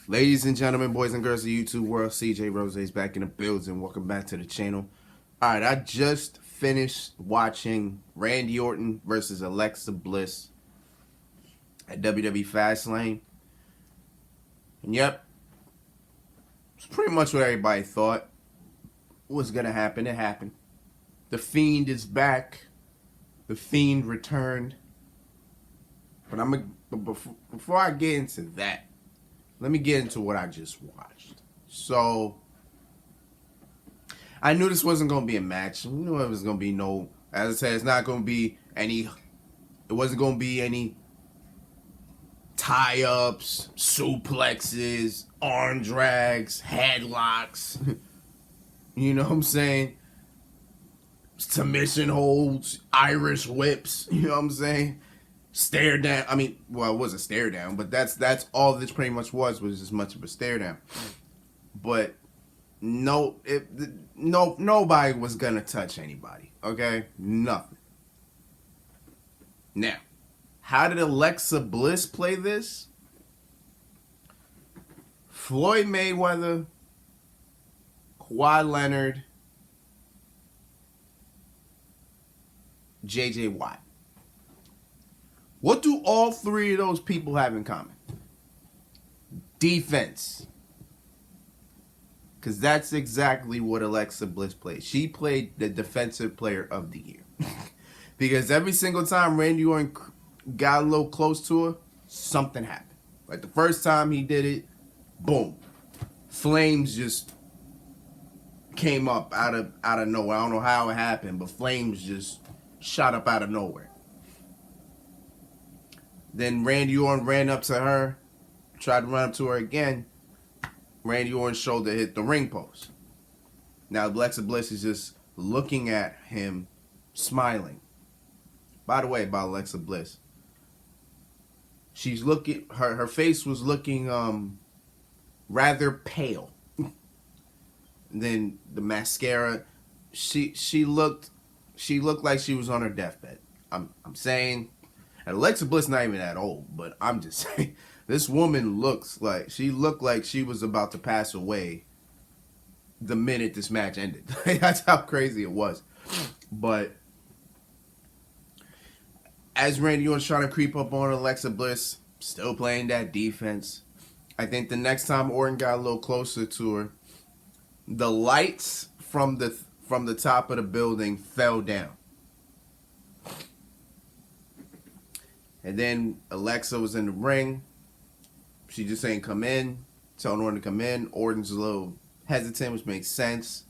Ladies and gentlemen, boys and girls of the YouTube world, CJ Rose is back in the building. Welcome back to the channel. Alright, I just finished watching Randy Orton versus Alexa Bliss at WWE Fastlane. And yep, it's pretty much what everybody thought was going to happen. It happened. The Fiend is back. The Fiend returned. But before I get into that, let me get into what I just watched. So, I knew this wasn't going to be a match. I knew it was going to be no, as I said, it's not going to be any, it wasn't going to be any tie-ups, suplexes, arm drags, headlocks. You know what I'm saying? Submission holds, Irish whips. You know what I'm saying? Stare down. I mean, well, it was a stare down, but that's all this pretty much was as much of a stare down. But nobody was gonna touch anybody. Okay, nothing. Now, how did Alexa Bliss play this? Floyd Mayweather, Kawhi Leonard, J.J. Watt. What do all three of those people have in common? Defense. Because that's exactly what Alexa Bliss played. She played the defensive player of the year. Because every single time Randy Orton got a little close to her, something happened. Like the first time he did it, boom. Flames just came up out of nowhere. I don't know how it happened, but flames just shot up out of nowhere. Then Randy Orton ran up to her, tried to run up to her again. Randy Orton's shoulder hit the ring post. Now Alexa Bliss is just looking at him, smiling. By the way, about Alexa Bliss, she's looking. Her face was looking rather pale. Then the mascara, she looked like she was on her deathbed. I'm saying. Alexa Bliss not even that old, but I'm just saying, this woman looked like she was about to pass away the minute this match ended. That's how crazy it was. But as Randy Orton's trying to creep up on Alexa Bliss, still playing that defense. I think the next time Orton got a little closer to her, the lights from the top of the building fell down. And then Alexa was in the ring. She just saying come in, telling Orton to come in. Orton's a little hesitant, which makes sense.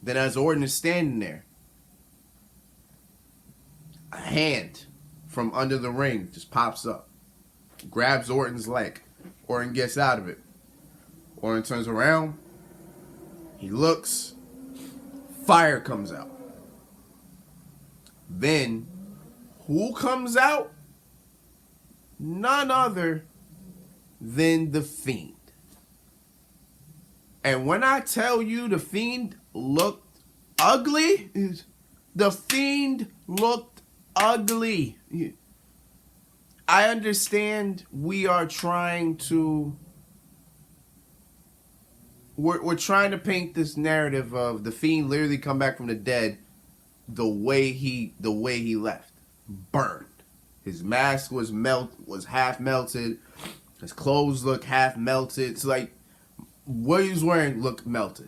Then as Orton is standing there, a hand from under the ring just pops up, grabs Orton's leg. Orton gets out of it. Orton turns around. He looks. Fire comes out. Then, who comes out? None other than the Fiend. And when I tell you the Fiend looked ugly, the Fiend looked ugly. I understand we're trying to paint this narrative of the Fiend literally come back from the dead the way he left. Burned. His mask was half melted. His clothes looked half melted. It's like what he was wearing looked melted.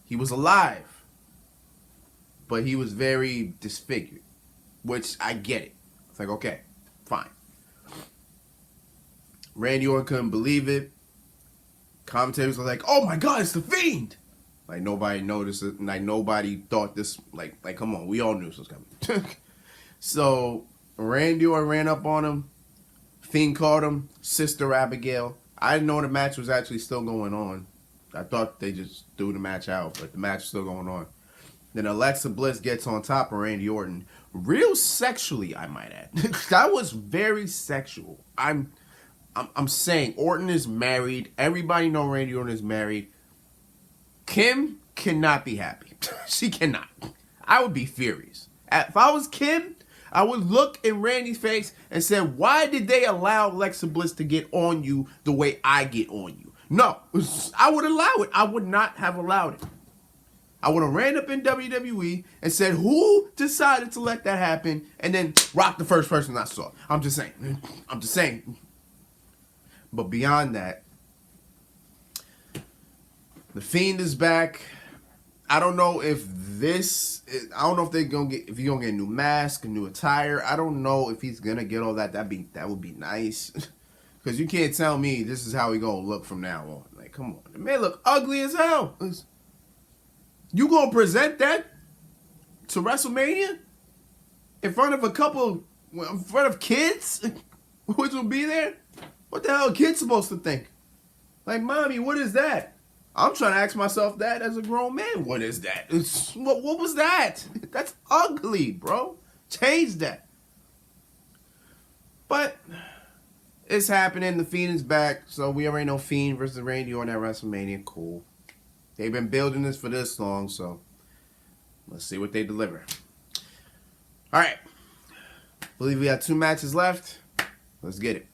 He was alive, but he was very disfigured, which I get it. It's like, okay, fine. Randy Orton couldn't believe it. Commentators were like, "Oh my God, it's the Fiend!" Like nobody noticed it. Like nobody thought this. Like come on, we all knew this was coming. So Randy Orton ran up on him. Fiend called him Sister Abigail. I didn't know the match was actually still going on. I thought they just threw the match out, but the match is still going on. Then Alexa Bliss gets on top of Randy Orton. Real sexually, I might add. That was very sexual. I'm saying Orton is married. Everybody know Randy Orton is married. Kim cannot be happy. She cannot. I would be furious. If I was Kim, I would look in Randy's face and say, why did they allow Alexa Bliss to get on you the way I get on you? No, I would allow it. I would not have allowed it. I would have ran up in WWE and said, who decided to let that happen? And then rock the first person I saw. I'm just saying. But beyond that, The Fiend is back. I don't know if they're gonna get, if he's gonna get a new mask, a new attire. I don't know if he's gonna get all that. That would be nice. Because you can't tell me this is how he gonna look from now on. Like, come on. The man look ugly as hell. You gonna present that to WrestleMania? In front of kids? Which will be there? What the hell are kids supposed to think? Like, mommy, what is that? I'm trying to ask myself that as a grown man. What is that? What was that? That's ugly, bro. Change that. But it's happening. The Fiend is back. So we already know Fiend versus Randy on that WrestleMania. Cool. They've been building this for this long, so let's see what they deliver. All right. Believe we got 2 matches left. Let's get it.